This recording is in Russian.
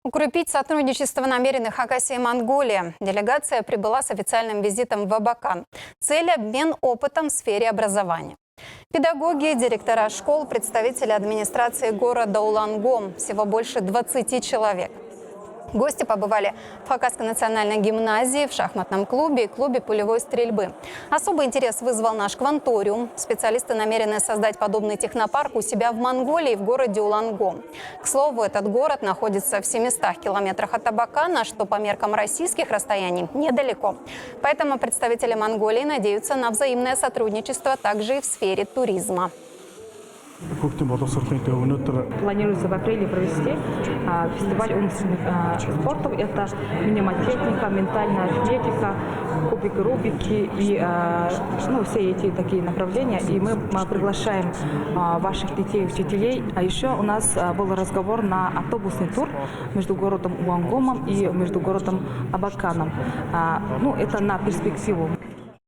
Укрепить сотрудничество намерены Хакасия и Монголия. Делегация прибыла с официальным визитом в Абакан. Цель – обмен опытом в сфере образования. Педагоги, директора школ, представители администрации города Улангом. Всего больше 20 человек. Гости побывали в Хакасской национальной гимназии, в шахматном клубе и клубе пулевой стрельбы. Особый интерес вызвал наш кванториум. Специалисты намерены создать подобный технопарк у себя в Монголии, в городе Улангом. К слову, этот город находится в 700 километрах от Абакана, что по меркам российских расстояний недалеко. Поэтому представители Монголии надеются на взаимное сотрудничество также и в сфере туризма. Планируется в апреле провести фестиваль умственных спортов. Это мнемотехника, ментальная атлетика, кубики Рубики и все эти такие направления. И мы приглашаем ваших детей и учителей. А еще у нас был разговор на автобусный тур между городом Улангомом и между городом Абаканом. Это на перспективу.